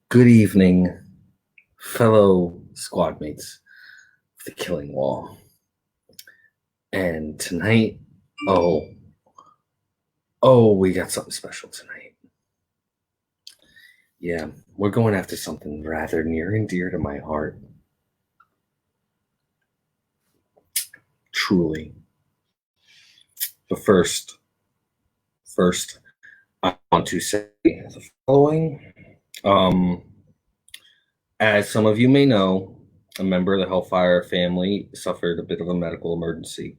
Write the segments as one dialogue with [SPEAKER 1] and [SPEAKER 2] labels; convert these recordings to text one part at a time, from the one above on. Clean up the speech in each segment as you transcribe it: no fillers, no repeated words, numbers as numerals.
[SPEAKER 1] Good evening, fellow squad mates of the Killing Wall. And tonight, oh, we got something special tonight. Yeah, we're going after something rather near and dear to my heart. Truly. But first, I want to say the following. As some of you may know, a member of the Hellfire family suffered a bit of a medical emergency,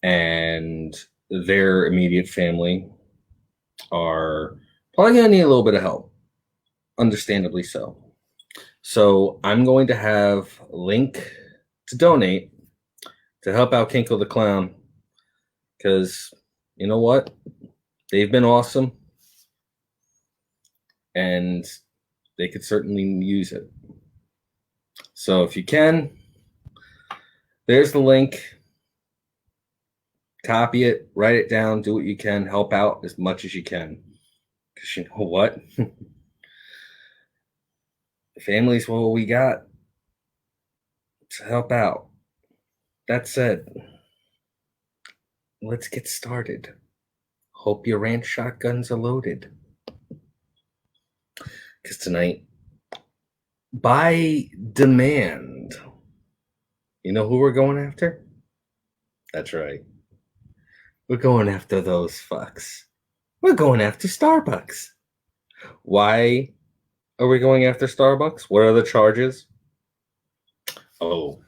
[SPEAKER 1] and their immediate family are probably going to need a little bit of help, understandably so. So I'm going to have a link to donate to help out Kinkle the Clown, because you know what? They've been awesome, and they could certainly use it. So if you can, there's the link. Copy it, write it down, do what you can, help out as much as you can. Because you know what? The family's what we got to help out. That said, let's get started. Hope your ranch shotguns are loaded. Because tonight, by demand, you know who we're going after? That's right. We're going after those fucks. We're going after Starbucks. Why are we going after Starbucks? What are the charges? Oh,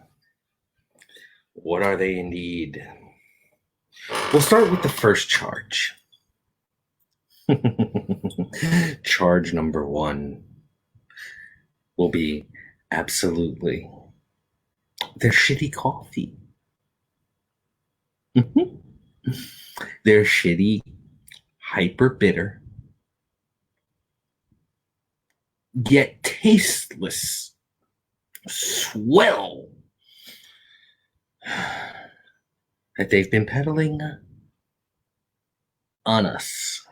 [SPEAKER 1] what are they indeed? We'll start with the first charge. Charge number one will be absolutely their shitty coffee. Their shitty, hyper bitter, yet tasteless swell that they've been peddling on us.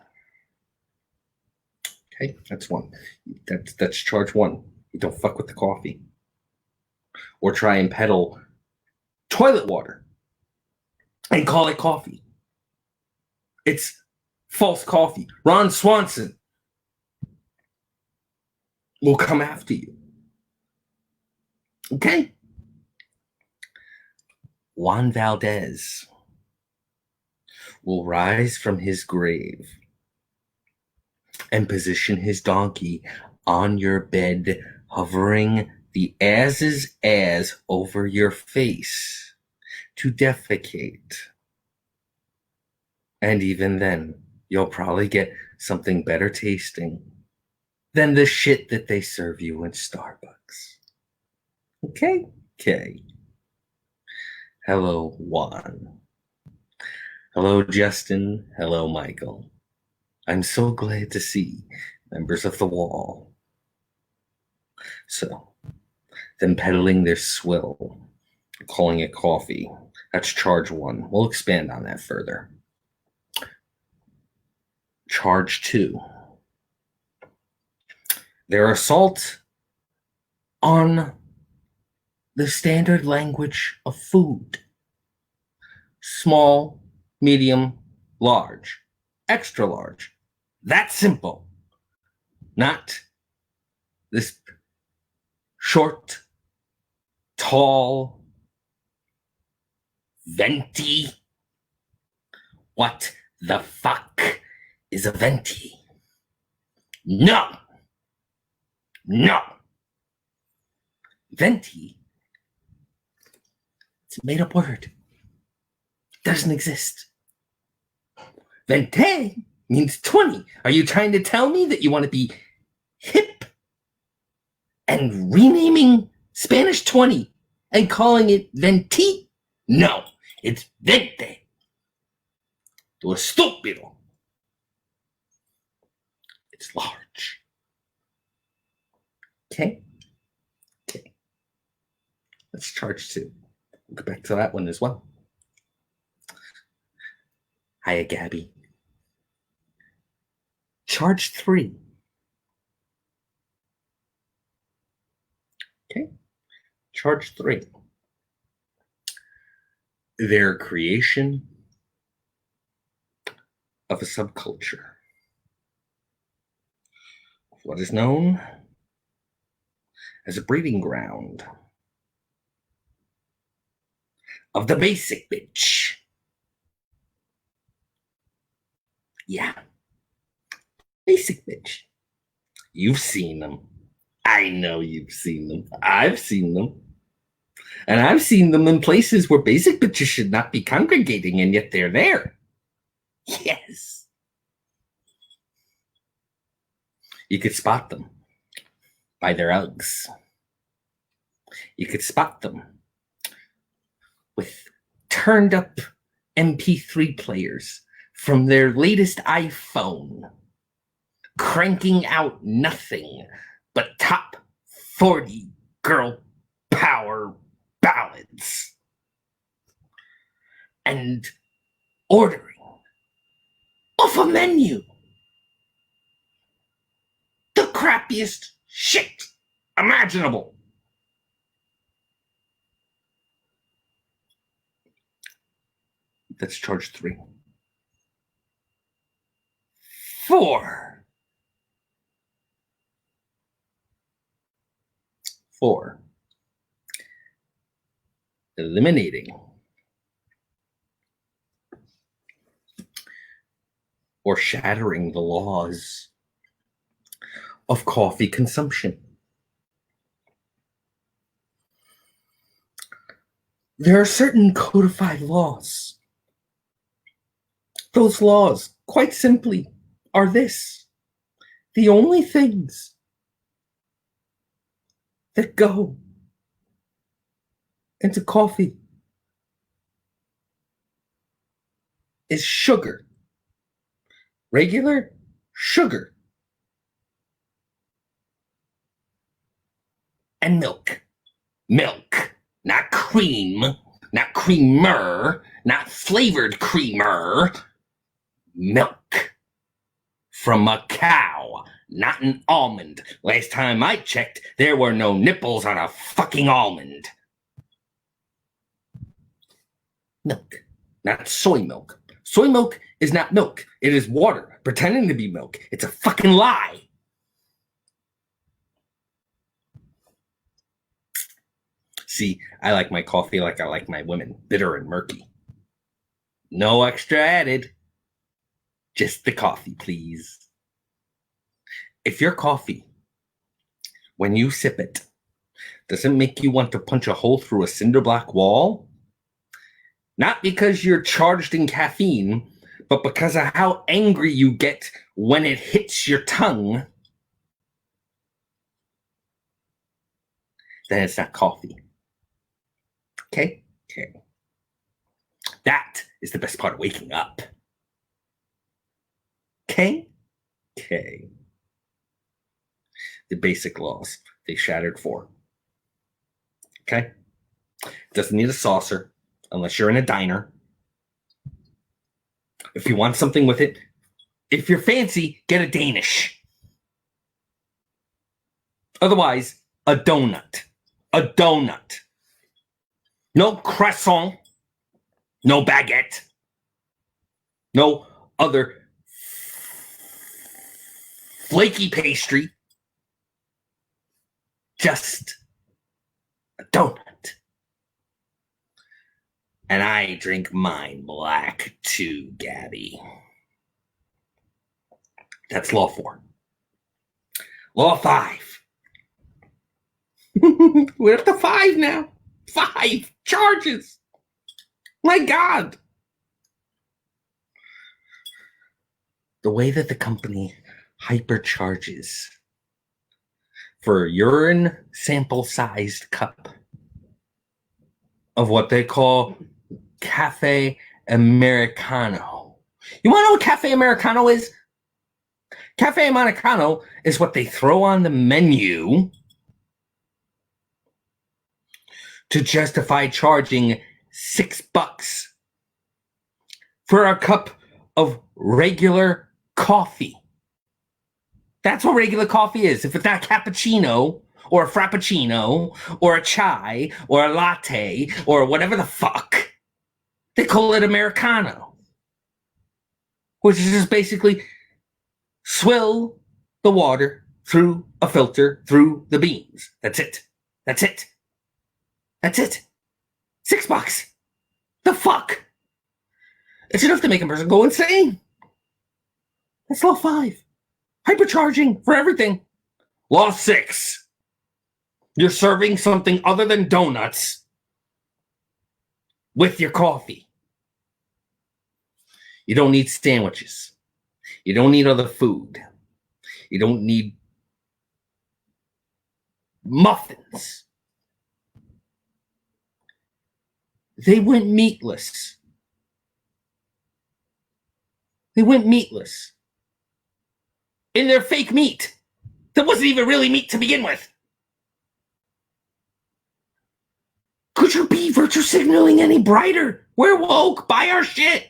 [SPEAKER 1] Okay, that's one. That's charge one. You don't fuck with the coffee. Or try and peddle toilet water and call it coffee. It's false coffee. Ron Swanson will come after you. Okay? Juan Valdez will rise from his grave and position his donkey on your bed, hovering the ass's ass over your face to defecate. And even then, you'll probably get something better tasting than the shit that they serve you in Starbucks. Okay? Okay. Hello, Juan. Hello, Justin. Hello, Michael. I'm so glad to see members of the wall. So, them peddling their swill, calling it coffee. That's charge one. We'll expand on that further. Charge two. Their assault on the standard language of food. Small, medium, large, extra large. That simple. Not this short, tall, venti. What the fuck is a venti? No. No. Venti. It's a made-up word. It doesn't exist. Vente means 20. Are you trying to tell me that you want to be hip and renaming Spanish 20 and calling it venti? No, it's vente. Tu estúpido. It's large. Okay? Okay. Let's charge two. We'll get back to that one as well. Hiya, Gabby. Charge three. Charge 3. Their creation of a subculture. What is known as a breeding ground of the basic bitch. Yeah. Basic bitch. You've seen them. I know you've seen them. I've seen them. And I've seen them in places where basic bitches should not be congregating, and yet they're there. Yes. You could spot them by their Uggs. You could spot them with turned up MP3 players from their latest iPhone, cranking out nothing but top 40 girl power ballads, and ordering off a menu the crappiest shit imaginable. That's charge 3. 4. 4. Eliminating or shattering the laws of coffee consumption. There are certain codified laws. Those laws, quite simply, are this: the only things that go into coffee is sugar. Regular sugar. And milk. Milk. Not cream. Not creamer. Not flavored creamer. Milk. From a cow. Not an almond. Last time I checked, there were no nipples on a fucking almond. Milk. Not soy milk. Soy milk is not milk. It is water pretending to be milk. It's a fucking lie. See, I like my coffee like I like my women, bitter and murky. No extra added. Just the coffee, please. If your coffee, when you sip it, doesn't make you want to punch a hole through a cinder block wall, not because you're charged in caffeine, but because of how angry you get when it hits your tongue, then it's not coffee. Okay? Okay. That is the best part of waking up. Okay? Okay. The basic laws. They shattered 4. Okay? Doesn't need a saucer unless you're in a diner. If you want something with it, if you're fancy, get a Danish. Otherwise, a donut. A donut. No croissant. No baguette. No other flaky pastry. Just a donut. And I drink mine black too, Gabby. That's law 4. Law 5. We're up to 5 now. 5 charges. My God. The way that the company hypercharges for a urine sample-sized cup of what they call Cafe Americano. You want to know what Cafe Americano is? Cafe Americano is what they throw on the menu to justify charging $6 for a cup of regular coffee. That's what regular coffee is. If it's not cappuccino or a frappuccino or a chai or a latte or whatever the fuck. They call it Americano, which is just basically swill the water through a filter through the beans. That's it. That's it. That's it. $6. The fuck? It's enough to make a person go insane. That's law 5. Hypercharging for everything. Law 6. You're serving something other than donuts with your coffee. You don't need sandwiches. You don't need other food. You don't need muffins. They went meatless. They went meatless. In their fake meat. That wasn't even really meat to begin with. Could you be virtue signaling any brighter? We're woke. Buy our shit.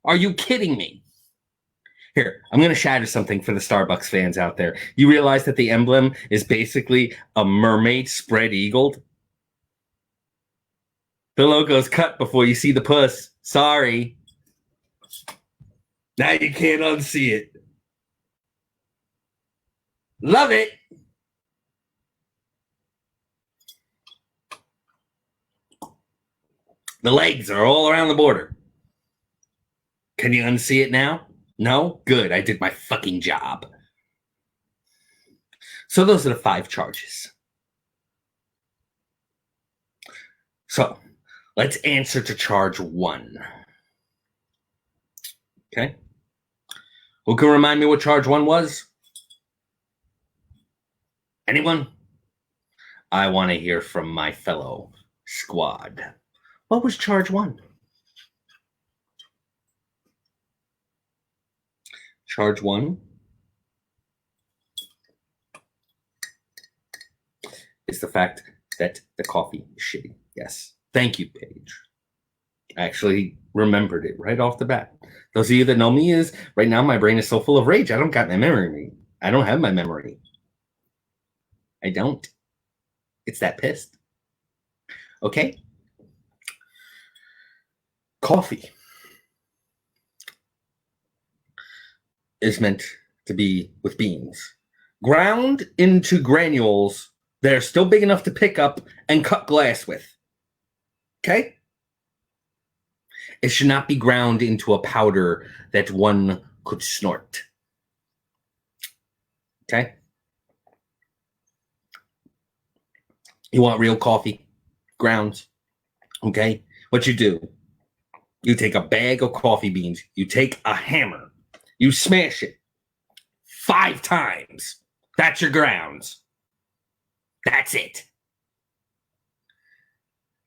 [SPEAKER 1] Are you kidding me? Here, I'm going to shatter something for the Starbucks fans out there. You realize that the emblem is basically a mermaid spread eagled? The logo's cut before you see the puss. Sorry. Now you can't unsee it. Love it. The legs are all around the border. Can you unsee it now? No? Good. I did my fucking job. So those are the 5 charges. So let's answer to charge 1. Okay? Who can remind me what charge 1 was? Anyone? I want to hear from my fellow squad. What was charge 1? Charge 1 is the fact that the coffee is shitty. Yes. Thank you, Paige. I actually remembered it right off the bat. Those of you that know me is right now my brain is so full of rage. I don't got my memory. I don't have my memory. I don't. It's that pissed. Okay? Coffee is meant to be with beans. Ground into granules that are still big enough to pick up and cut glass with. Okay? It should not be ground into a powder that one could snort. Okay? You want real coffee? Grounds. Okay? What you do, you take a bag of coffee beans, you take a hammer, you smash it 5 times. That's your grounds. That's it.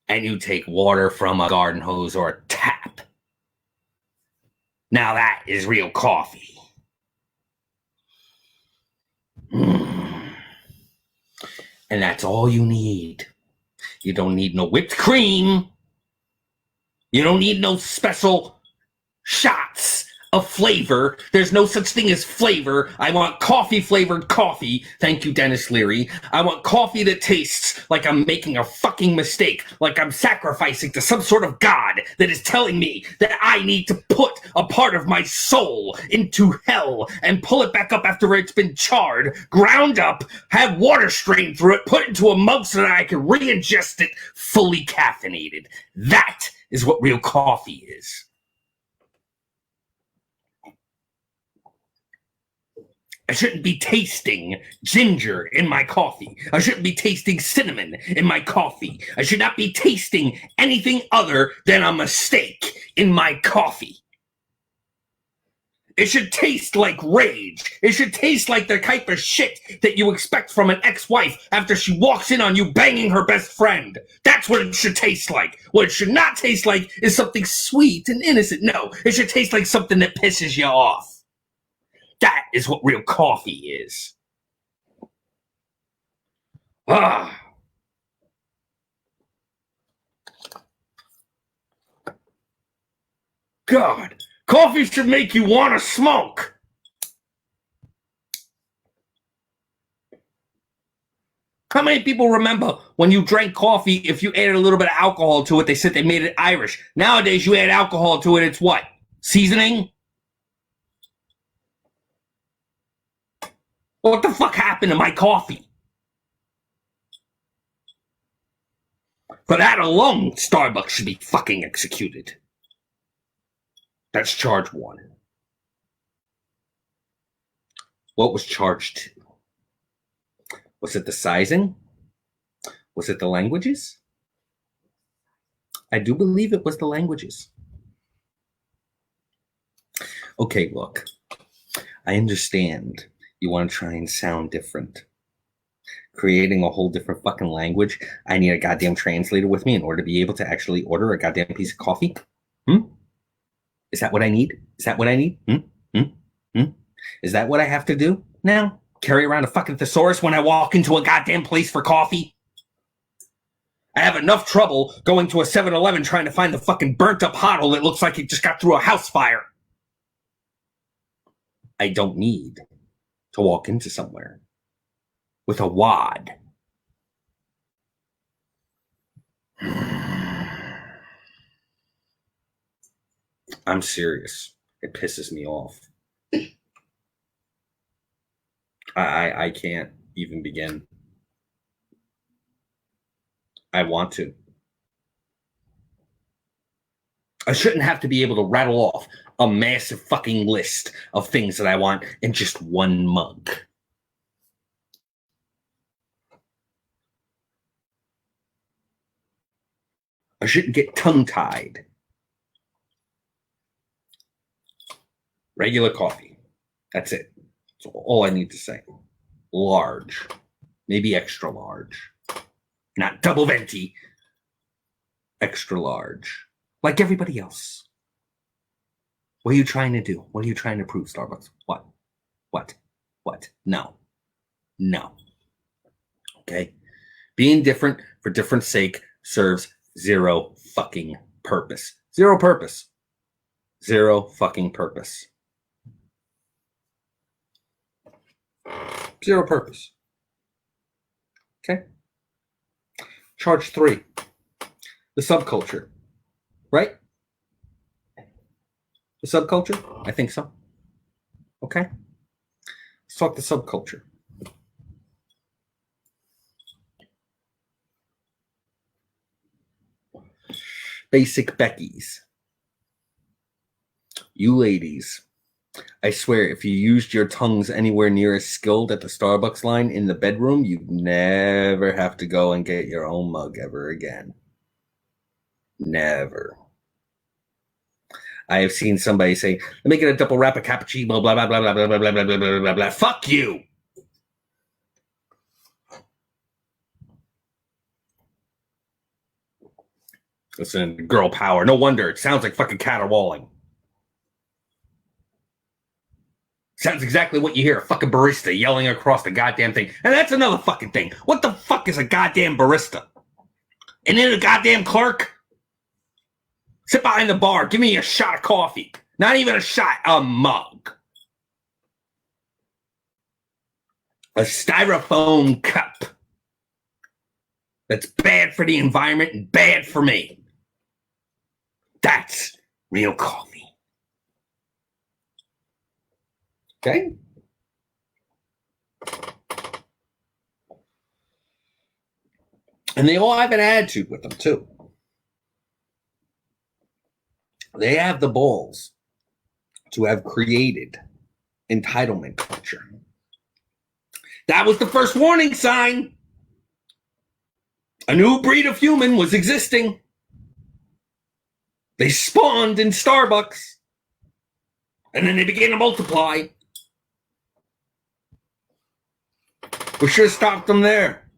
[SPEAKER 1] And you take water from a garden hose or a tap. Now that is real coffee. And that's all you need. You don't need no whipped cream. You don't need no special shots of flavor. There's no such thing as flavor. I want coffee-flavored coffee. Thank you, Dennis Leary. I want coffee that tastes like I'm making a fucking mistake, like I'm sacrificing to some sort of god that is telling me that I need to put a part of my soul into hell and pull it back up after it's been charred, ground up, have water strained through it, put it into a mug so that I can re-ingest it fully caffeinated. That is what real coffee is. I shouldn't be tasting ginger in my coffee. I shouldn't be tasting cinnamon in my coffee. I should not be tasting anything other than a mistake in my coffee. It should taste like rage. It should taste like the type of shit that you expect from an ex-wife after she walks in on you banging her best friend. That's what it should taste like. What it should not taste like is something sweet and innocent. No, it should taste like something that pisses you off. That is what real coffee is. Ah. God, coffee should make you want to smoke. How many people remember when you drank coffee, if you added a little bit of alcohol to it, they said they made it Irish. Nowadays, you add alcohol to it, it's what? Seasoning? What the fuck happened to my coffee? For that alone, Starbucks should be fucking executed. That's charge one. What was charge two? Was it the sizing? Was it the languages? I do believe it was the languages. Okay, look, I understand you want to try and sound different. Creating a whole different fucking language. I need a goddamn translator with me in order to be able to actually order a goddamn piece of coffee. Is that what I need? Is that what I need? Is that what I have to do now? Carry around a fucking thesaurus when I walk into a goddamn place for coffee? I have enough trouble going to a 7-Eleven trying to find the fucking burnt up bottle that looks like it just got through a house fire. I don't need to walk into somewhere with a wad. I'm serious. It pisses me off. I can't even begin. I want to. I shouldn't have to be able to rattle off a massive fucking list of things that I want in just one mug. I shouldn't get tongue-tied. Regular coffee. That's it. That's all I need to say. Large. Maybe extra large. Not double venti. Extra large. Like everybody else. What are you trying to do? What are you trying to prove, Starbucks? What? No. Okay? Being different for different sake serves zero fucking purpose. Zero purpose. Zero fucking purpose. Zero purpose. Okay? Charge 3. The subculture. Right? The subculture? I think so. Okay? Let's talk the subculture. Basic Beckies. You ladies, I swear, if you used your tongues anywhere near as skilled at the Starbucks line in the bedroom, you'd never have to go and get your own mug ever again. Never. I have seen somebody say, let me get a double wrap of cappuccino, blah, blah, blah, blah, blah, blah, blah, blah, blah, blah, blah, blah. Fuck you! Listen, girl power. No wonder. It sounds like fucking caterwauling. Sounds exactly what you hear, a fucking barista yelling across the goddamn thing. And that's another fucking thing. What the fuck is a goddamn barista? And then a goddamn clerk? Sit behind the bar. Give me a shot of coffee. Not even a shot, a mug. A styrofoam cup. That's bad for the environment and bad for me. That's real coffee. Okay? And they all have an attitude with them, too. They have the balls to have created entitlement culture. That was the first warning sign. A new breed of human was existing. They spawned in Starbucks. And then they began to multiply. We should have stopped them there.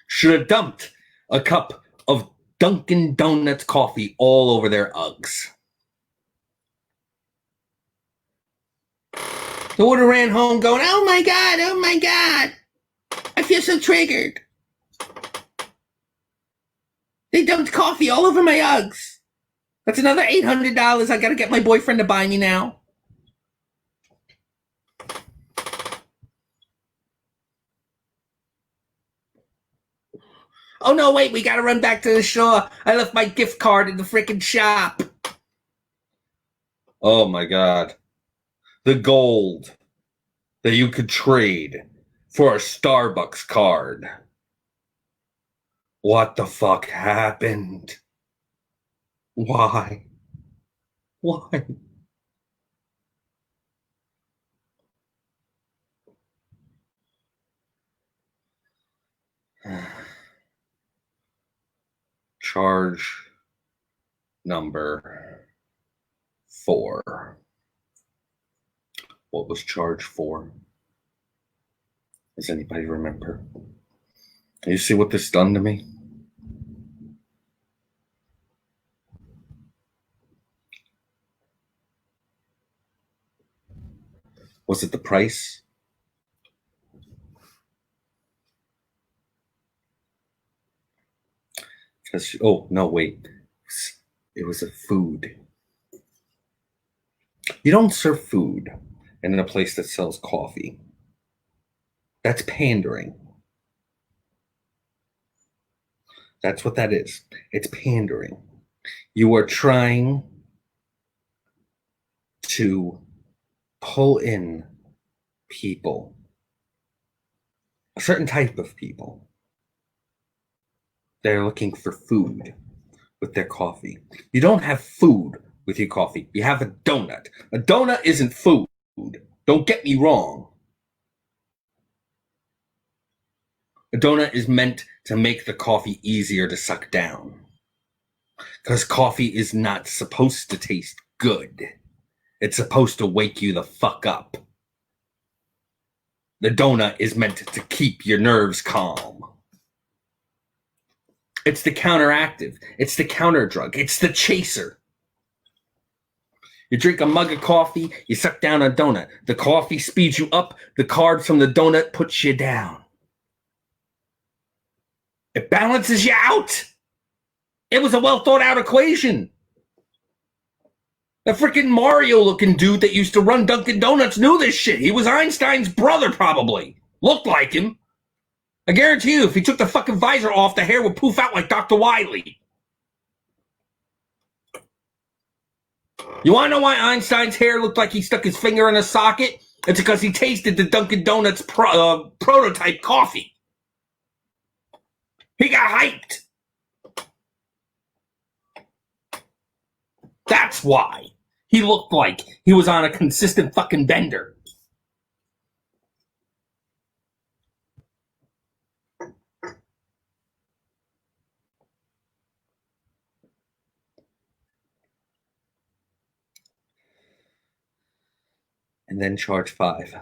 [SPEAKER 1] Should have dumped a cup of Dunkin' Donuts coffee all over their Uggs. They would have ran home going, oh my God, I feel so triggered. They dumped coffee all over my Uggs. That's another $800 I gotta get my boyfriend to buy me now. Oh no, wait, we gotta run back to the shore. I left my gift card in the freaking shop. Oh my god. The gold that you could trade for a Starbucks card. What the fuck happened? Why? Why? Charge number 4. What was charge 4? Does anybody remember? You see what this done to me? Was it the price? Because, oh, no, wait. It was a food. You don't serve food in a place that sells coffee. That's pandering. That's what that is. It's pandering. You are trying to pull in people, a certain type of people. They're looking for food with their coffee. You don't have food with your coffee. You have a donut. A donut isn't food. Don't get me wrong. A donut is meant to make the coffee easier to suck down. Because coffee is not supposed to taste good. It's supposed to wake you the fuck up. The donut is meant to keep your nerves calm. It's the counteractive. It's the counter drug. It's the chaser. You drink a mug of coffee, you suck down a donut. The coffee speeds you up. The carbs from the donut puts you down. It balances you out. It was a well thought out equation. The freaking Mario looking dude that used to run Dunkin' Donuts knew this shit. He was Einstein's brother, probably. Looked like him. I guarantee you, if he took the fucking visor off, the hair would poof out like Dr. Wily. You want to know why Einstein's hair looked like he stuck his finger in a socket? It's because he tasted the Dunkin' Donuts prototype coffee. He got hyped. That's why. He looked like he was on a consistent fucking bender. And then charge 5.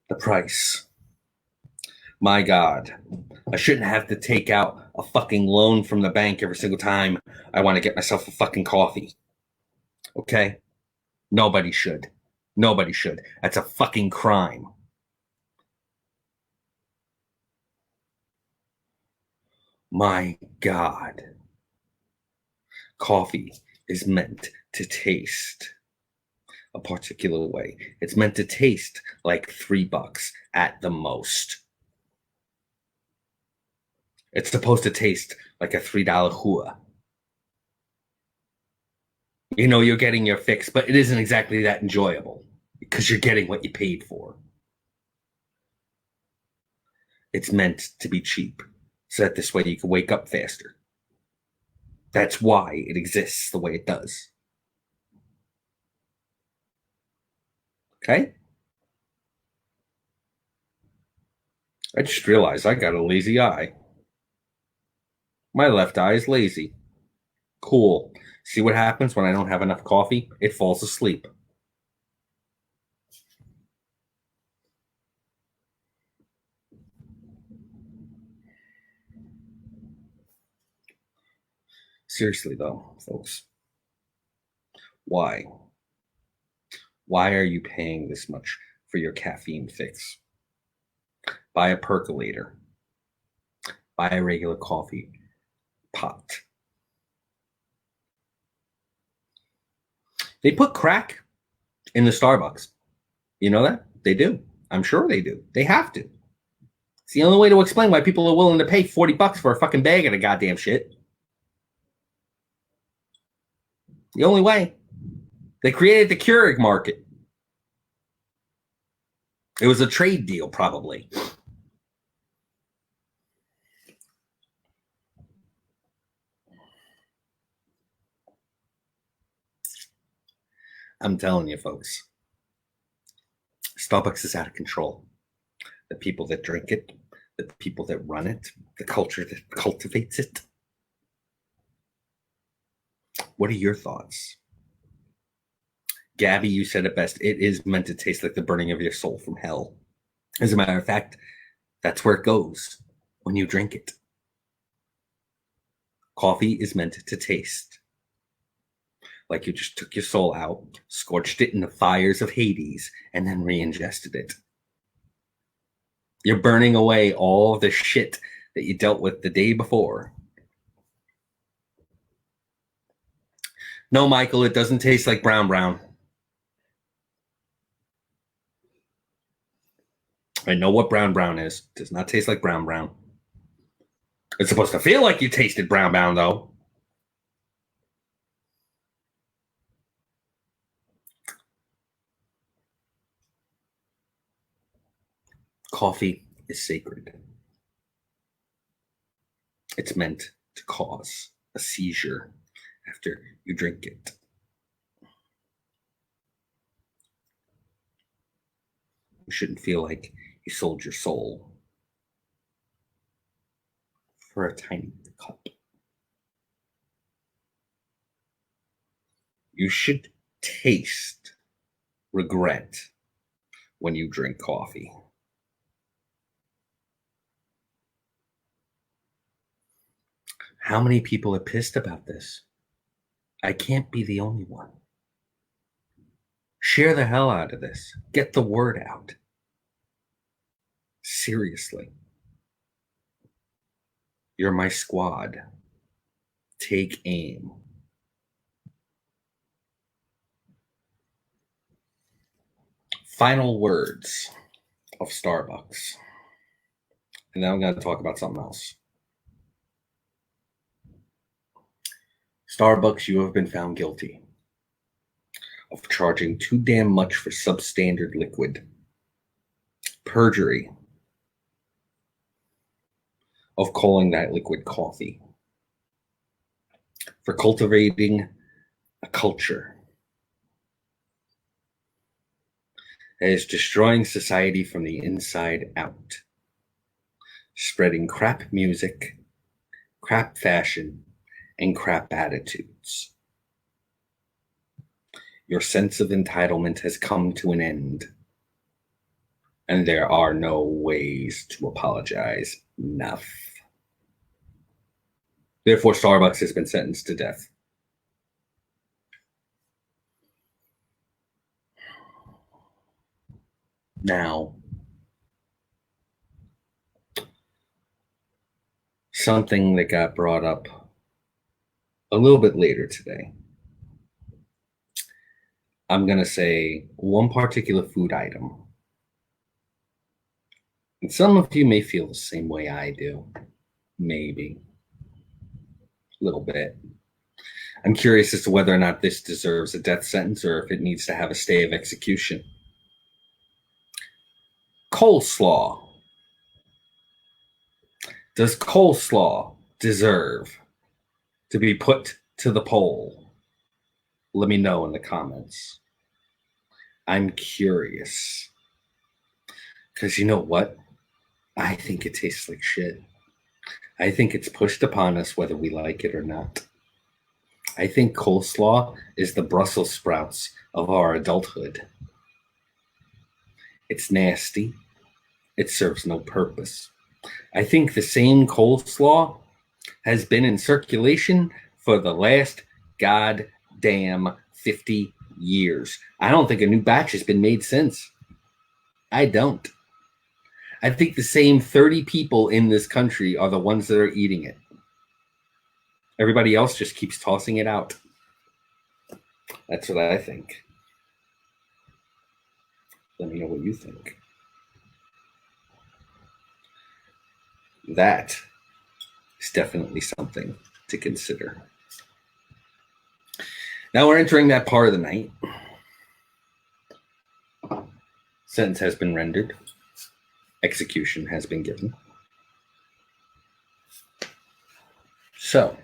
[SPEAKER 1] The price. My God. I shouldn't have to take out a fucking loan from the bank every single time I want to get myself a fucking coffee. Okay? Nobody should. Nobody should. That's a fucking crime. My God. Coffee is meant to taste a particular way. It's meant to taste like $3 at the most. It's supposed to taste like a $3 hua. You know you're getting your fix, but it isn't exactly that enjoyable because you're getting what you paid for. It's meant to be cheap so that this way you can wake up faster. That's why it exists the way it does. Okay? I just realized I got a lazy eye. My left eye is lazy. Cool. See what happens when I don't have enough coffee? It falls asleep. Seriously, though, folks. Why? Why are you paying this much for your caffeine fix? Buy a percolator. Buy a regular coffee pot. They put crack in the Starbucks. You know that? They do. I'm sure they do. They have to. It's the only way to explain why people are willing to pay $40 for a fucking bag of the goddamn shit. The only way. They created the Keurig market. It was a trade deal, probably. I'm telling you, folks, Starbucks is out of control. The people that drink it, the people that run it, the culture that cultivates it. What are your thoughts? Gabby, you said it best. It is meant to taste like the burning of your soul from hell. As a matter of fact, that's where it goes when you drink it. Coffee is meant to taste like you just took your soul out, scorched it in the fires of Hades, and then re-ingested it. You're burning away all the shit that you dealt with the day before. No, Michael, it doesn't taste like brown. I know what brown is. It does not taste like brown. It's supposed to feel like you tasted brown, though. Coffee is sacred. It's meant to cause a seizure after you drink it. You shouldn't feel like you sold your soul for a tiny cup. You should taste regret when you drink coffee. How many people are pissed about this? I can't be the only one. Share the hell out of this. Get the word out. Seriously. You're my squad. Take aim. Final words of Starbucks. And now I'm going to talk about something else. Starbucks, you have been found guilty of charging too damn much for substandard liquid. Perjury of calling that liquid coffee. For cultivating a culture that is destroying society from the inside out. Spreading crap music, crap fashion, and crap attitudes. Your sense of entitlement has come to an end, and there are no ways to apologize enough. Therefore, Starbucks has been sentenced to death. Now, something that got brought up a little bit later today. I'm going to say one particular food item. And some of you may feel the same way I do. Maybe. A little bit. I'm curious as to whether or not this deserves a death sentence or if it needs to have a stay of execution. Coleslaw. Does coleslaw deserve to be put to the poll? Let me know in the comments. I'm curious. Because you know what? I think it tastes like shit. I think it's pushed upon us whether we like it or not. I think coleslaw is the Brussels sprouts of our adulthood. It's nasty. It serves no purpose. I think the same coleslaw has been in circulation for the last goddamn 50 years. I don't think a new batch has been made since. I don't. I think the same 30 people in this country are the ones that are eating it. Everybody else just keeps tossing it out. That's what I think. Let me know what you think. that is definitely something to consider. Now we're entering that part of the night. Sentence has been rendered. Execution has been given. So,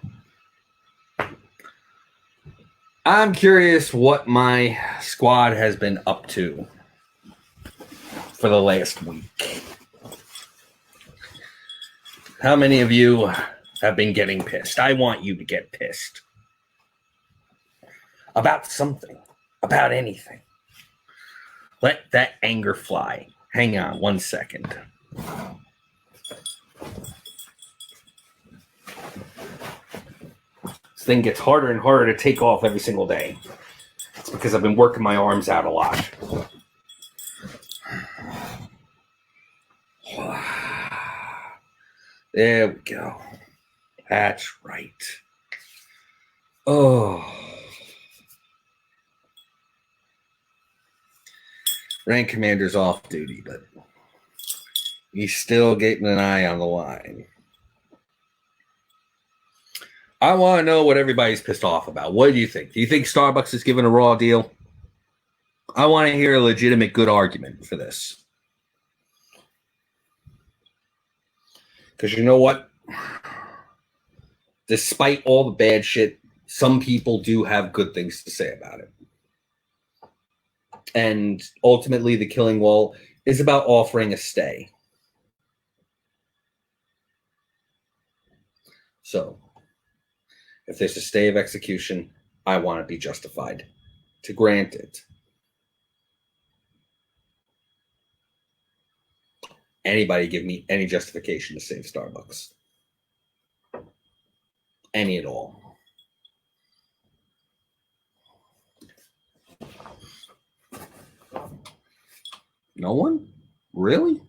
[SPEAKER 1] I'm curious what my squad has been up to for the last week. How many of you have been getting pissed? I want you to get pissed. About something. About anything. Let that anger fly. Hang on 1 second. This thing gets harder and harder to take off every single day. It's because I've been working my arms out a lot. There we go. That's right. Oh. Rank commander's off duty, but he's still getting an eye on the line. I want to know what everybody's pissed off about. What do you think? Do you think Starbucks is giving a raw deal? I want to hear a legitimate good argument for this. Because you know what? Despite all the bad shit, some people do have good things to say about it. And ultimately, the killing wall is about offering a stay. So, if there's a stay of execution, I want to be justified to grant it. Anybody give me any justification to save Starbucks? Any at all. No one? Really?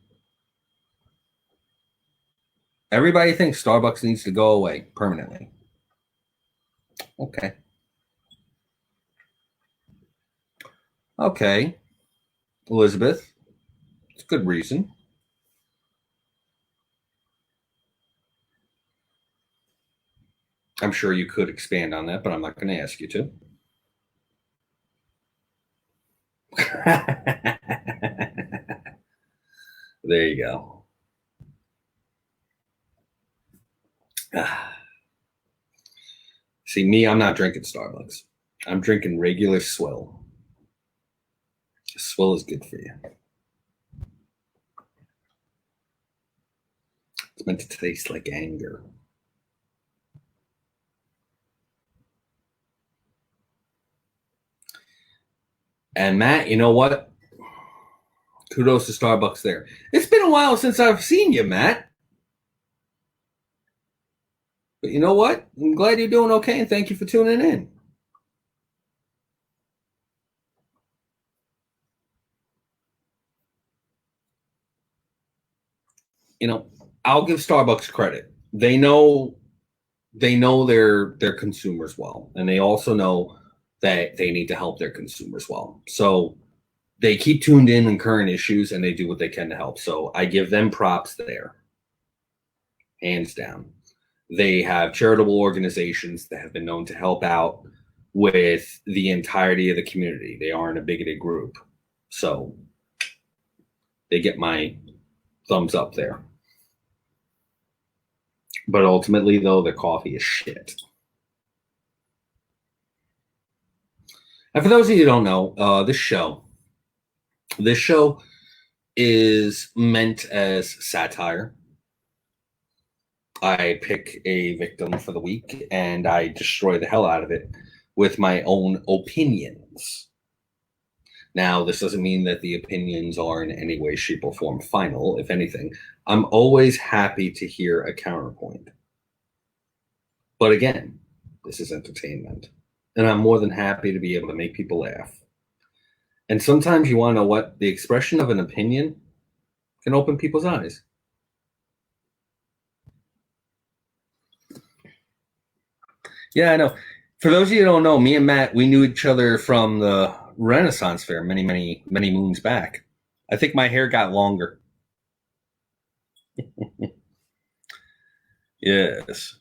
[SPEAKER 1] Everybody thinks Starbucks needs to go away permanently. Okay. Okay. Elizabeth, it's a good reason. I'm sure you could expand on that, but I'm not going to ask you to. There you go. See, me, I'm not drinking Starbucks. I'm drinking regular swill. Swill is good for you. It's meant to taste like anger. And Matt, you know what? Kudos to Starbucks there. It's been a while since I've seen you, Matt. But you know what? I'm glad you're doing okay, and thank you for tuning in. You know, I'll give Starbucks credit. They know their consumers well, and they also know that they need to help their consumers well. So they keep tuned in current issues, and they do what they can to help. So I give them props there, hands down. They have charitable organizations that have been known to help out with the entirety of the community. They aren't a bigoted group. So they get my thumbs up there. But ultimately, though, the coffee is shit. And for those of you who don't know, this show is meant as satire. I pick a victim for the week, and I destroy the hell out of it with my own opinions. Now, this doesn't mean that the opinions are in any way, shape, or form final. If anything, I'm always happy to hear a counterpoint. But again, this is entertainment, and I'm more than happy to be able to make people laugh. And sometimes you want to know what? The expression of an opinion can open people's eyes. Yeah, I know. For those of you who don't know, me and Matt, we knew each other from the Renaissance Fair many, many, many moons back. I think my hair got longer. Yes.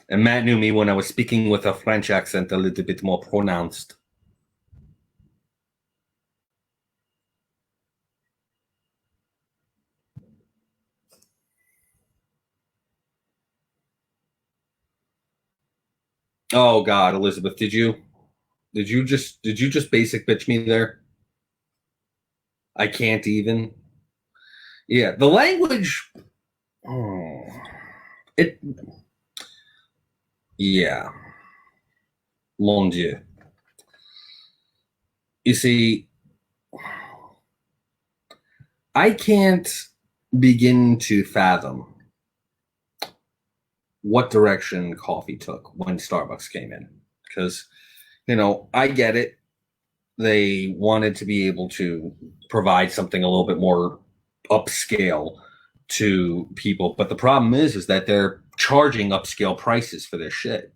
[SPEAKER 1] And Matt knew me when I was speaking with a French accent a little bit more pronounced. Oh God, Elizabeth, did you just basic bitch me there? I can't even. Yeah, the language. Oh, it. Yeah, mon Dieu. You see, I can't begin to fathom what direction coffee took when Starbucks came in. Because, I get it. They wanted to be able to provide something a little bit more upscale to people. But the problem is that they're charging upscale prices for their shit.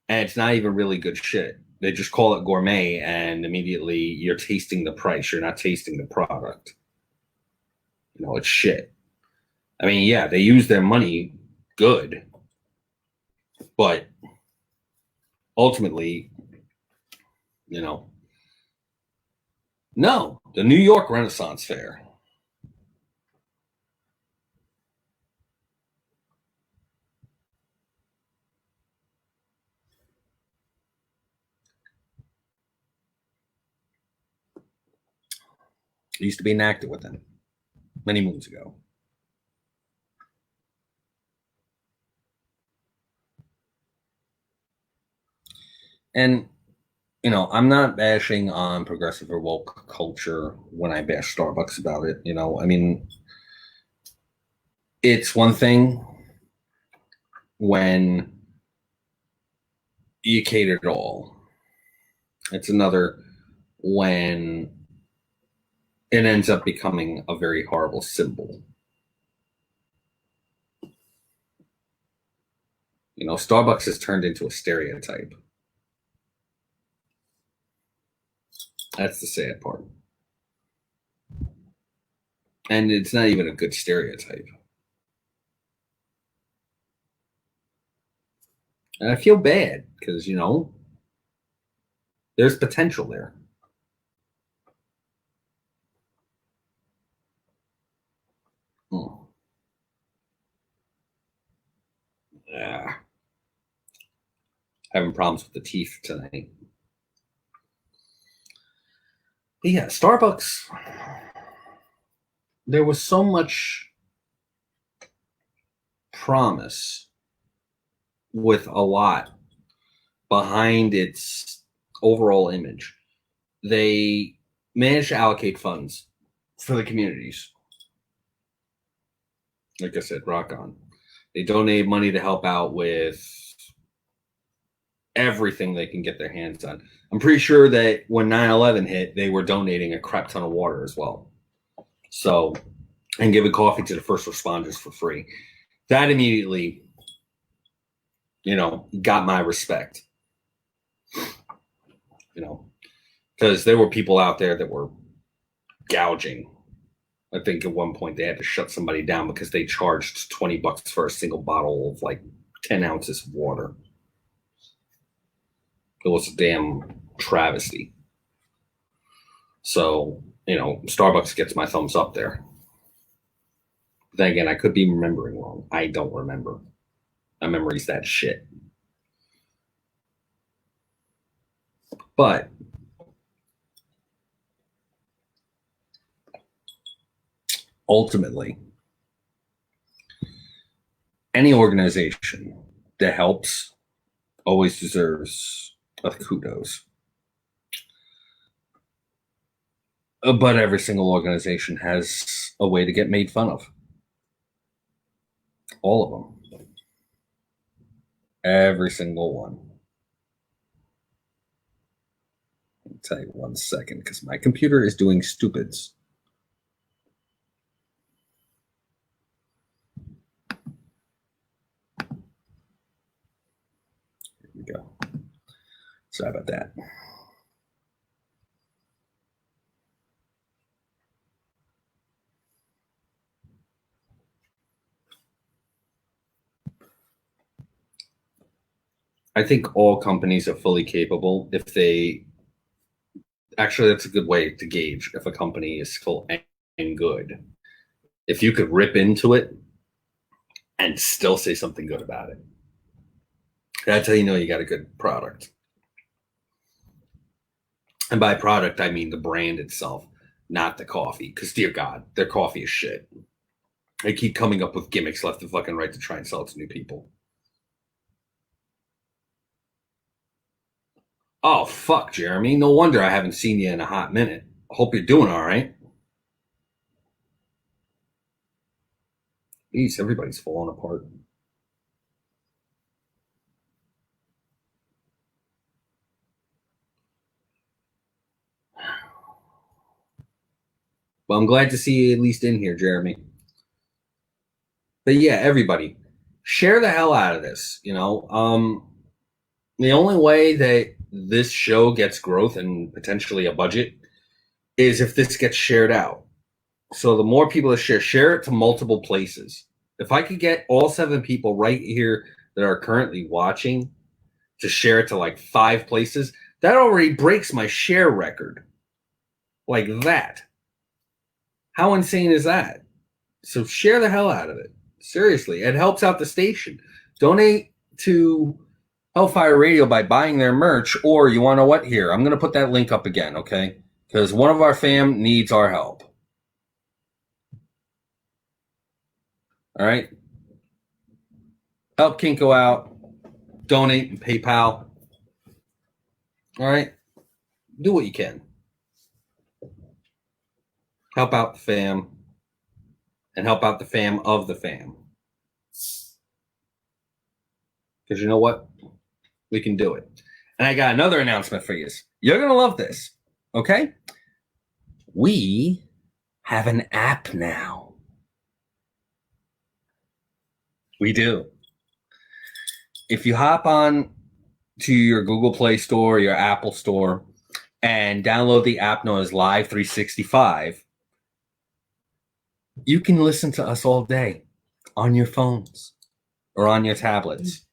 [SPEAKER 1] And it's not even really good shit. They just call it gourmet, and immediately you're tasting the price. You're not tasting the product. It's shit. I mean, yeah, they use their money good, but ultimately, you know, no, the New York Renaissance Fair used to be enacted with them many moons ago. And, I'm not bashing on progressive or woke culture when I bash Starbucks about it. I mean, it's one thing when you cater it all, it's another when it ends up becoming a very horrible symbol. Starbucks has turned into a stereotype. That's the sad part. And it's not even a good stereotype. And I feel bad because, there's potential there. Hmm. Yeah. Having problems with the teeth tonight. But yeah, Starbucks, there was so much promise with a lot behind its overall image. They managed to allocate funds for the communities. Like I said, rock on. They donate money to help out with everything they can get their hands on. I'm pretty sure that when 9/11 hit, they were donating a crap ton of water as well. So, and giving coffee to the first responders for free. That immediately, got my respect. Because there were people out there that were gouging. I think at one point they had to shut somebody down because they charged $20 for a single bottle of like 10 ounces of water. It was a damn travesty. So, Starbucks gets my thumbs up there. But then again, I could be remembering wrong. I don't remember. My memory's that shit. But ultimately, any organization that helps always deserves a kudos. But every single organization has a way to get made fun of. All of them. Every single one. I'll tell you 1 second because my computer is doing stupids. Here we go. Sorry about that. I think all companies are fully capable if they actually, that's a good way to gauge if a company is still and good. If you could rip into it and still say something good about it, that's how you know you got a good product. And by product, I mean the brand itself, not the coffee. Because, dear God, their coffee is shit. They keep coming up with gimmicks left and fucking right to try and sell it to new people. Oh, fuck, Jeremy. No wonder I haven't seen you in a hot minute. Hope you're doing all right. Jeez, everybody's falling apart. Well, I'm glad to see you at least in here, Jeremy. But yeah, everybody, share the hell out of this. The only way that this show gets growth and potentially a budget is if this gets shared out. So the more people that share it to multiple places. If I could get all 7 people right here that are currently watching to share it to like 5 places, that already breaks my share record. Like that. How insane is that? So share the hell out of it. Seriously, it helps out the station. Donate to Hellfire Radio by buying their merch, or you want to know what? Here, I'm going to put that link up again, okay? Because one of our fam needs our help. All right? Help Kinko out. Donate and PayPal. All right? Do what you can. Help out the fam. And help out the fam of the fam. Because you know what? We can do it. And I got another announcement for you. You're going to love this. Okay? We have an app now. We do. If you hop on to your Google Play Store, your Apple Store, and download the app known as Live 365, you can listen to us all day on your phones or on your tablets,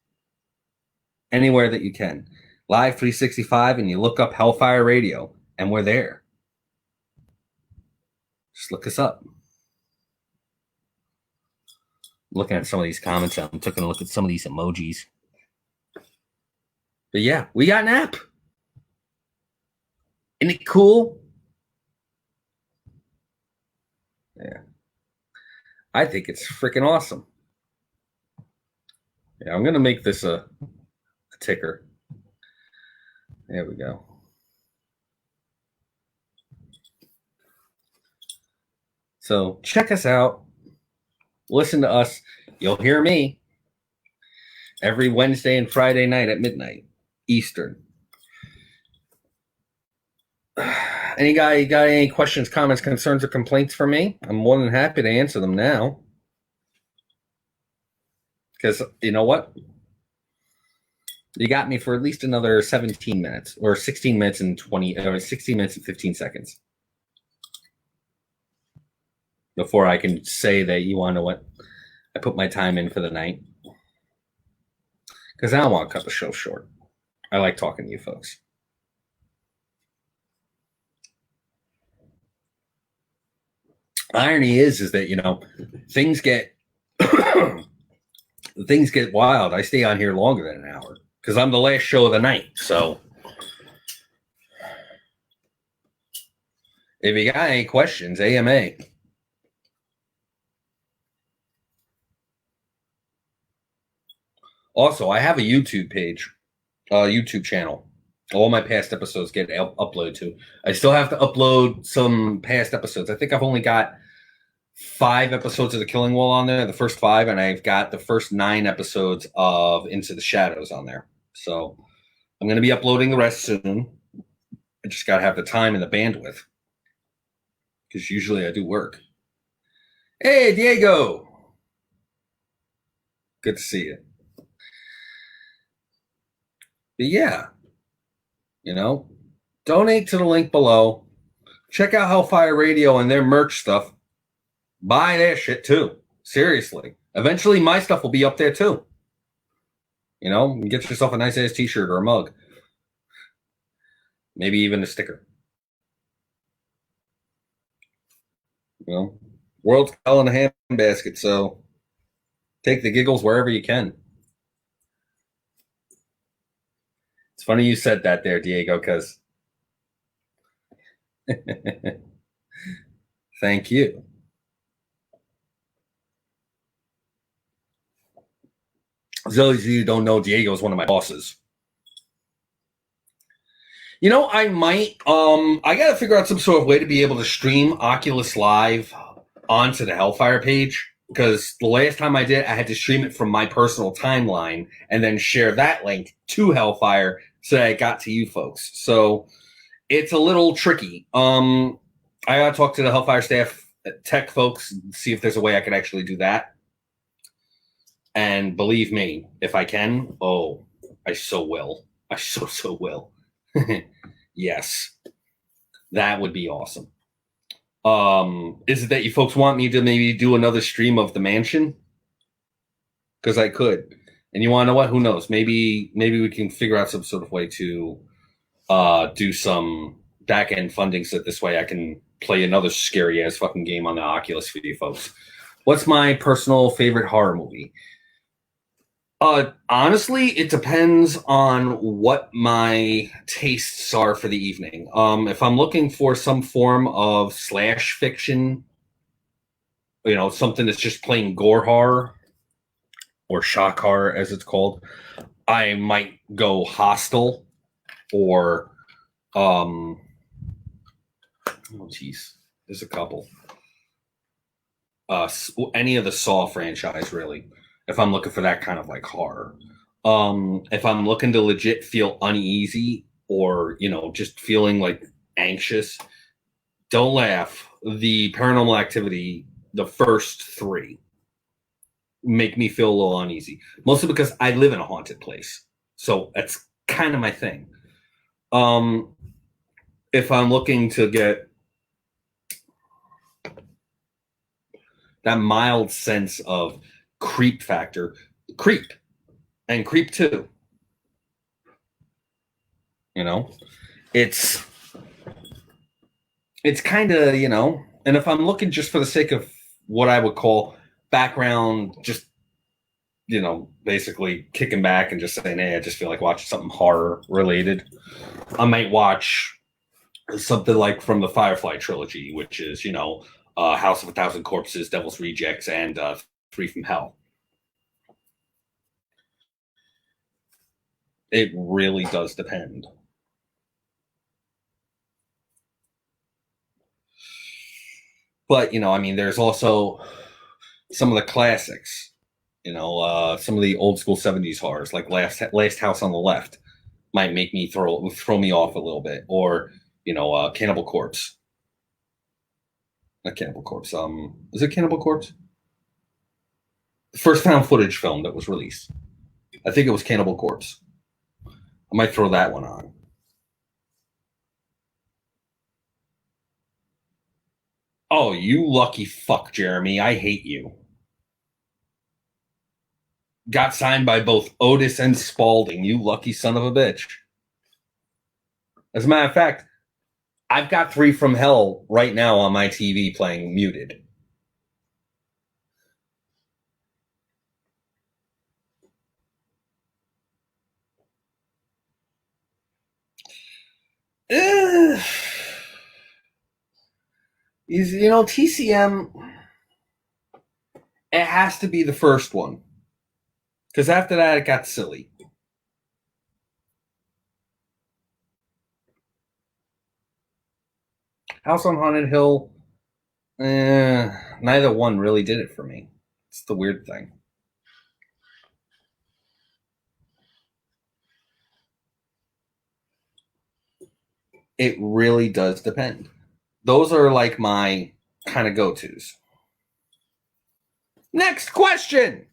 [SPEAKER 1] anywhere that you can. Live 365, and you look up Hellfire Radio, and we're there. Just look us up. Looking at some of these comments, I'm taking a look at some of these emojis. But yeah, we got an app. Isn't it cool? Yeah. I think it's freaking awesome. Yeah, I'm going to make this a ticker. There we go. So check us out. Listen to us. You'll hear me every Wednesday and Friday night at midnight Eastern. Any guy got any questions, comments, concerns, or complaints for me? I'm more than happy to answer them now. Because you know what? You got me for at least another 17 minutes or 16 minutes and 16 minutes and 15 seconds before I can say that you want to know what I put my time in for the night. Because I don't want to cut the show short. I like talking to you folks. Irony is that, things get things get wild. I stay on here longer than an hour because I'm the last show of the night. So if you got any questions, AMA. Also, I have a YouTube page, YouTube channel. All my past episodes get uploaded to. I still have to upload some past episodes. I think I've only got 5 episodes of The Killing Wall on there, the first 5, and I've got the first 9 episodes of Into the Shadows on there. So I'm going to be uploading the rest soon. I just got to have the time and the bandwidth because usually I do work. Hey, Diego. Good to see you. But yeah, donate to the link below. Check out Hellfire Radio and their merch stuff. Buy their shit too. Seriously. Eventually my stuff will be up there too. You know, get yourself a nice ass t-shirt or a mug. Maybe even a sticker. You know, world's hell in a handbasket, so take the giggles wherever you can. It's funny you said that there, Diego, because thank you. Those of you who don't know, Diego is one of my bosses. You know, I might I gotta figure out some sort of way to be able to stream Oculus Live onto the Hellfire page, because the last time I did, I had to stream it from my personal timeline and then share that link to Hellfire so that it got to you folks. So it's a little tricky. I gotta talk to the Hellfire staff, tech folks, and see if there's a way I could actually do that. And believe me, if I can, oh, I so will. I so will. Yes, that would be awesome. Is it that you folks want me to maybe do another stream of the mansion? Because I could. And you want to know what? Who knows? Maybe we can figure out some sort of way to do some back end funding so that this way I can play another scary ass fucking game on the Oculus for you folks. What's my personal favorite horror movie? Honestly, it depends on what my tastes are for the evening. If I'm looking for some form of slash fiction, you know, something that's just plain gore horror or shock horror, as it's called, I might go Hostel or, oh geez, there's a couple. Any of the Saw franchise, really. If I'm looking for that kind of like horror. If I'm looking to legit feel uneasy or, you know, just feeling like anxious, don't laugh. The Paranormal Activity, the first three, make me feel a little uneasy. Mostly because I live in a haunted place. So that's kind of my thing. If I'm looking to get that mild sense of creep factor, Creep and Creep 2. You know, it's kind of, you know, and if I'm looking just for the sake of what I would call background, just, you know, basically kicking back and just saying, hey, I just feel like watching something horror related, I might watch something like from the Firefly trilogy, which is, you know, House of a Thousand Corpses, Devil's Rejects, and Three from Hell. It really does depend. But, you know, I mean, there's also some of the classics, you know, some of the old school 70s horrors, like Last House on the Left, might make me throw me off a little bit. Or, you know, Cannibal Corpse. Not Cannibal Corpse. Is it Cannibal Corpse? The first found footage film that was released. I think it was Cannibal Corpse. I might throw that one on. Oh, you lucky fuck, Jeremy. I hate you. Got signed by both Otis and Spalding. You lucky son of a bitch. As a matter of fact, I've got Three from Hell right now on my TV playing muted. You know, TCM, it has to be the first one. Because after that, it got silly. House on Haunted Hill, neither one really did it for me. It's the weird thing. It really does depend. Those are like my kind of go-tos. Next question.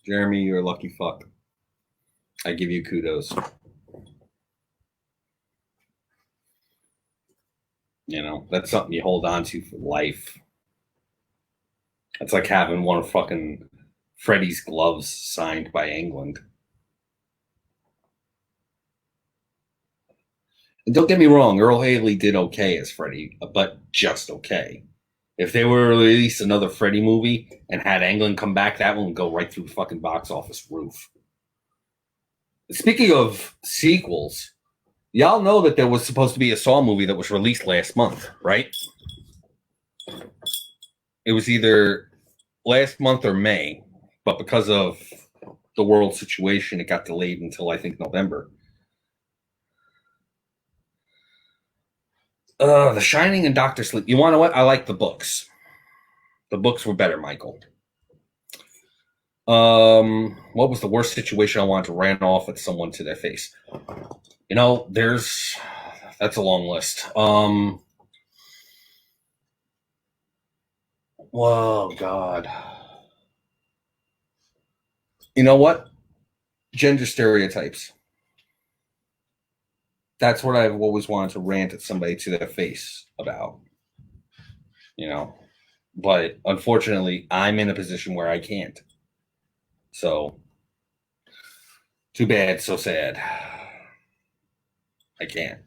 [SPEAKER 1] Jeremy, you're a lucky fuck. I give you kudos. You know, that's something you hold on to for life. It's like having one of fucking Freddie's gloves signed by England. And don't get me wrong, Earl Haley did okay as Freddie, but just okay. If they were to release another Freddie movie and had England come back, that one would go right through the fucking box office roof. Speaking of sequels, y'all know that there was supposed to be a Saw movie that was released last month, right? It was either last month or May, but because of the world situation, it got delayed until I think November. The Shining and Doctor Sleep. You want to know what? I like the books. The books were better, Michael. What was the worst situation I wanted to rant off at someone to their face? You know, that's a long list. Whoa, God. You know what? Gender stereotypes. That's what I've always wanted to rant at somebody to their face about. You know, but unfortunately, I'm in a position where I can't. So, too bad, so sad. I can't.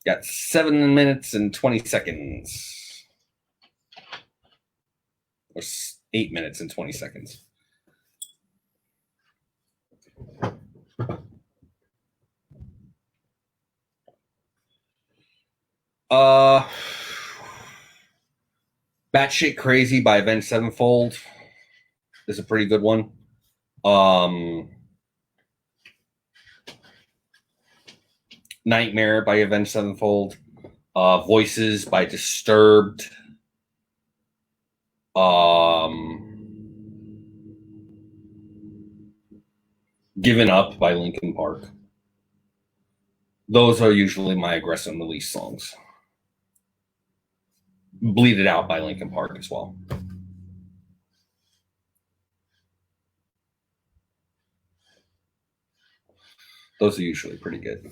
[SPEAKER 1] Got 7 minutes and 20 seconds. Or 8 minutes and 20 seconds. Batshit Crazy by Avenged Sevenfold is a pretty good one. Nightmare by Avenged Sevenfold. Voices by Disturbed. Given Up by Linkin Park. Those are usually my aggressive release songs. Bleed It Out by Linkin Park as well. Those are usually pretty good.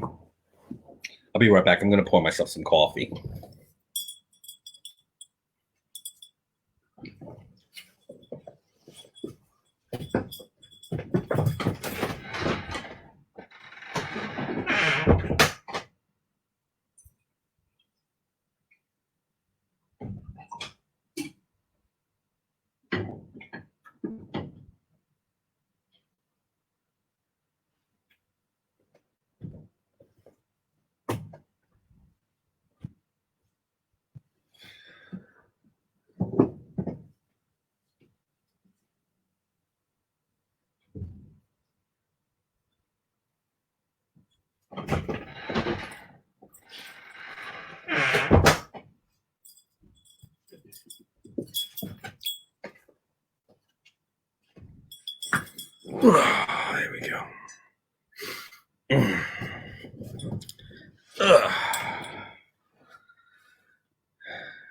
[SPEAKER 1] I'll be right back. I'm going to pour myself some coffee. There we go.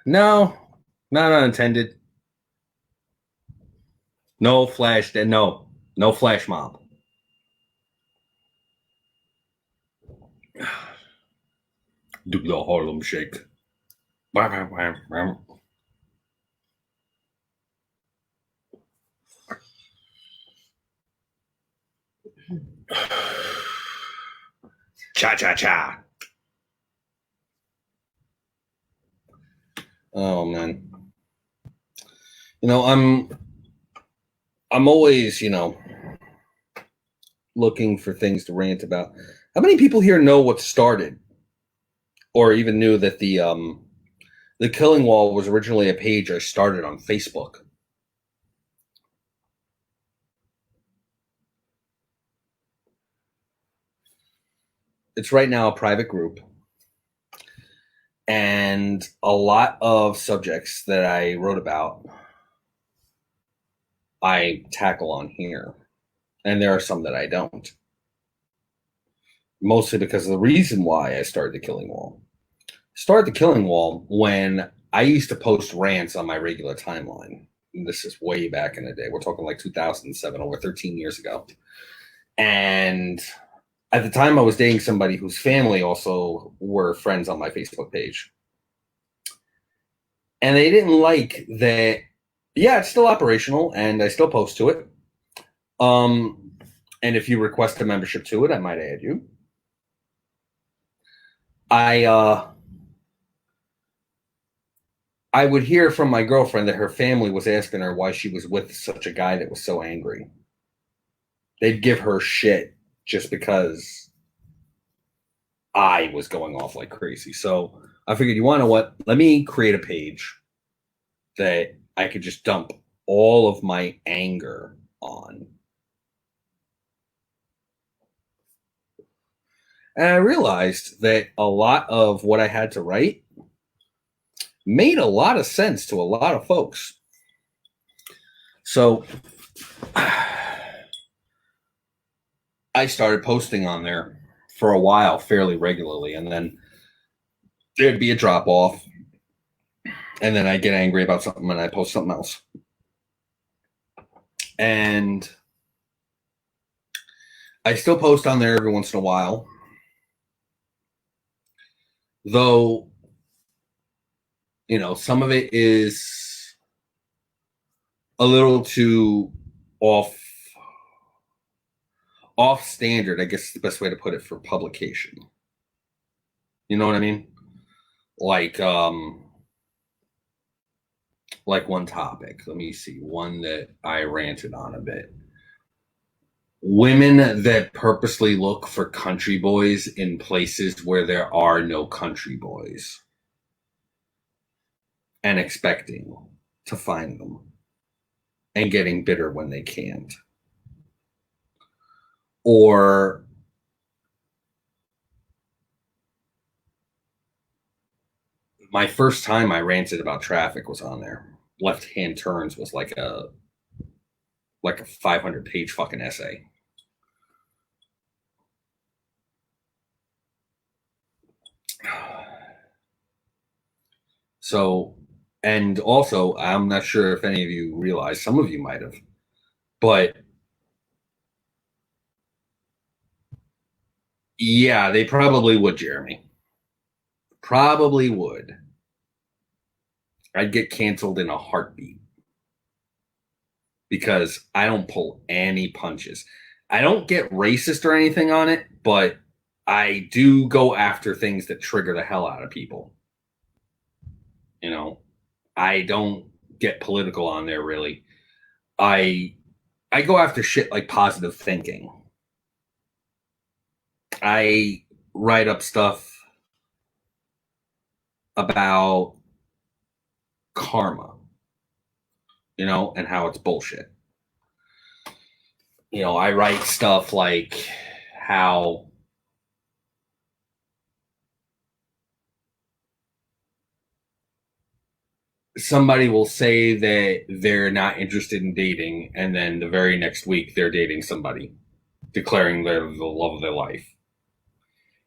[SPEAKER 1] No, not unintended. No flash. No flash mob. Do the Harlem Shake. Cha cha cha. Oh man. You know, I'm always, looking for things to rant about. How many people here know what started or even knew that the Killing Wall was originally a page I started on Facebook? It's right now a private group. And a lot of subjects that I wrote about, I tackle on here. And there are some that I don't. Mostly because of the reason why I started the Killing Wall. Started the Killing Wall when I used to post rants on my regular timeline. This is way back in the day. We're talking like 2007, over 13 years ago. And At the time, I was dating somebody whose family also were friends on my Facebook page. And they didn't like that. Yeah, it's still operational and I still post to it. And if you request a membership to it, I might add you. I would hear from my girlfriend that her family was asking her why she was with such a guy that was so angry. They'd give her shit just because I was going off like crazy. So I figured, you want to know what? Let me create a page that I could just dump all of my anger on. And I realized that a lot of what I had to write made a lot of sense to a lot of folks. So I started posting on there for a while fairly regularly, and then there'd be a drop off, and then I get angry about something and I post something else. And I still post on there every once in a while, though, you know, some of it is a little too off standard, I guess is the best way to put it, for publication. You know what I mean? Like one topic. Let me see. One that I ranted on a bit. Women that purposely look for country boys in places where there are no country boys and expecting to find them and getting bitter when they can't. Or my first time I ranted about traffic was on there. Left-hand turns was like a 500-page fucking essay. So, and also, I'm not sure if any of you realize, some of you might have, but yeah, they probably would, Jeremy. Probably would. I'd get canceled in a heartbeat because I don't pull any punches. I don't get racist or anything on it, but I do go after things that trigger the hell out of people. You know, I don't get political on there really. I go after shit like positive thinking. I write up stuff about karma, you know, and how it's bullshit. You know, I write stuff like how somebody will say that they're not interested in dating, and then the very next week they're dating somebody, declaring they're the love of their life.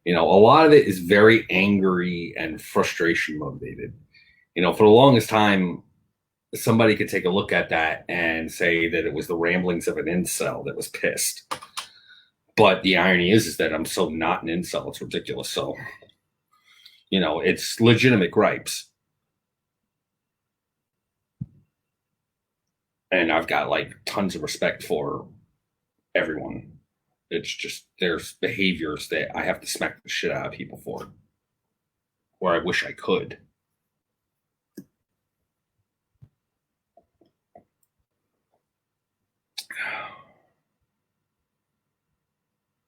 [SPEAKER 1] You know, a lot of it is very angry and frustration motivated. You know, for the longest time, somebody could take a look at that and say that it was the ramblings of an incel that was pissed. But the irony is that I'm so not an incel. It's ridiculous. So, you know, it's legitimate gripes. And I've got like tons of respect for everyone. It's just there's behaviors that I have to smack the shit out of people for, or I wish I could.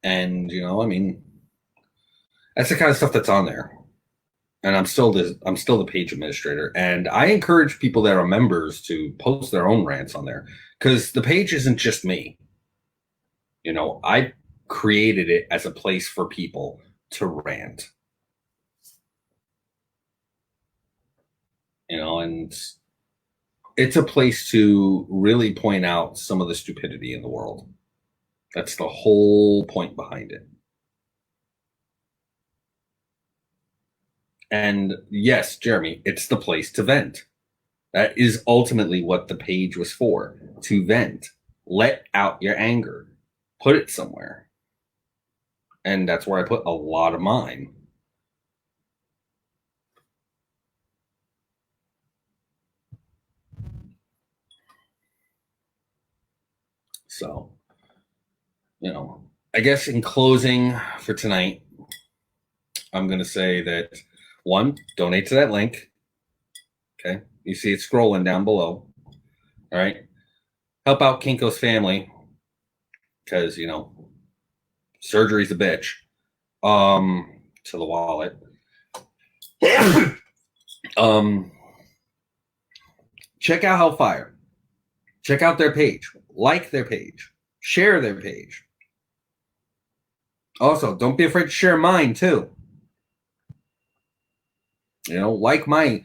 [SPEAKER 1] And you know, I mean, that's the kind of stuff that's on there. And I'm still the page administrator, and I encourage people that are members to post their own rants on there, because the page isn't just me. You know, I created it as a place for people to rant. You know, and it's a place to really point out some of the stupidity in the world. That's the whole point behind it. And yes, Jeremy, it's the place to vent. That is ultimately what the page was for, to vent. Let out your anger. Put it somewhere. And that's where I put a lot of mine. So, I guess in closing for tonight, I'm going to say that, one, donate to that link. Okay. You see it scrolling down below. All right. Help out Kinko's family because, surgery's a bitch. To the wallet. Check out Hellfire. Check out their page. Like their page. Share their page. Also, don't be afraid to share mine too. Like my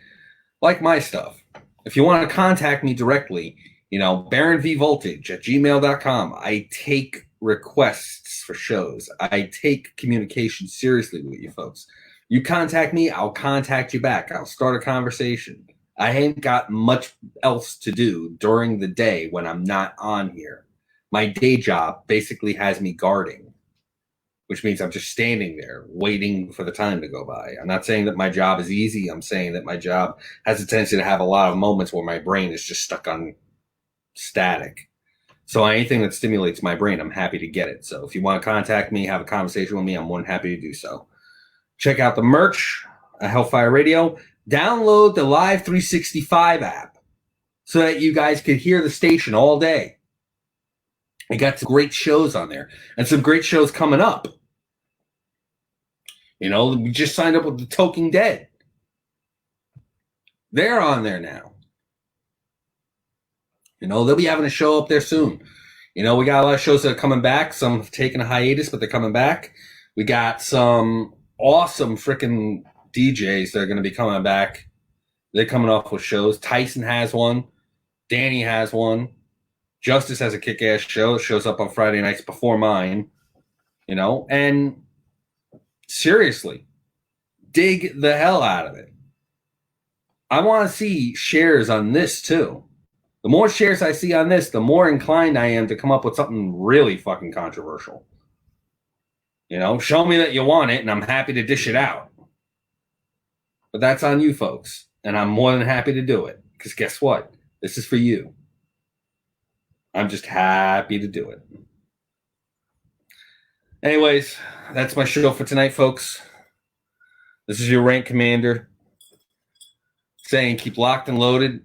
[SPEAKER 1] stuff. If you want to contact me directly, BaronVVoltage@gmail.com. I take requests for shows. I take communication seriously with you folks. You contact me, I'll contact you back. I'll start a conversation. I ain't got much else to do during the day when I'm not on here. My day job basically has me guarding, which means I'm just standing there waiting for the time to go by. I'm not saying that my job is easy. I'm saying that my job has a tendency to have a lot of moments where my brain is just stuck on static. So anything that stimulates my brain, I'm happy to get it. So if you want to contact me, have a conversation with me, I'm more than happy to do so. Check out the merch at Hellfire Radio. Download the Live 365 app so that you guys could hear the station all day. We got some great shows on there and some great shows coming up. We just signed up with the Talking Dead. They're on there now. They'll be having a show up there soon. We got a lot of shows that are coming back. Some have taken a hiatus, but they're coming back. We got some awesome freaking DJs that are going to be coming back. They're coming off with shows. Tyson has one. Danny has one. Justice has a kick-ass show. It shows up on Friday nights before mine. And seriously, dig the hell out of it. I want to see shares on this too. The more shares I see on this, the more inclined I am to come up with something really fucking controversial. Show me that you want it, and I'm happy to dish it out. But that's on you folks, and I'm more than happy to do it. Because guess what? This is for you. I'm just happy to do it. Anyways, that's my show for tonight, folks. This is your rank commander saying keep locked and loaded,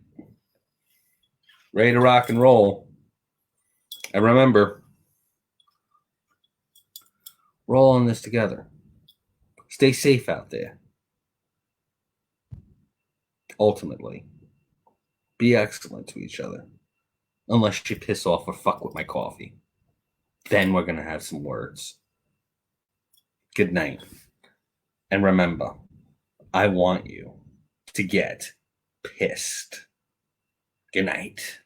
[SPEAKER 1] ready to rock and roll. And remember, we're all in this together. Stay safe out there. Ultimately, be excellent to each other. Unless you piss off or fuck with my coffee. Then we're going to have some words. Good night. And remember, I want you to get pissed. Good night.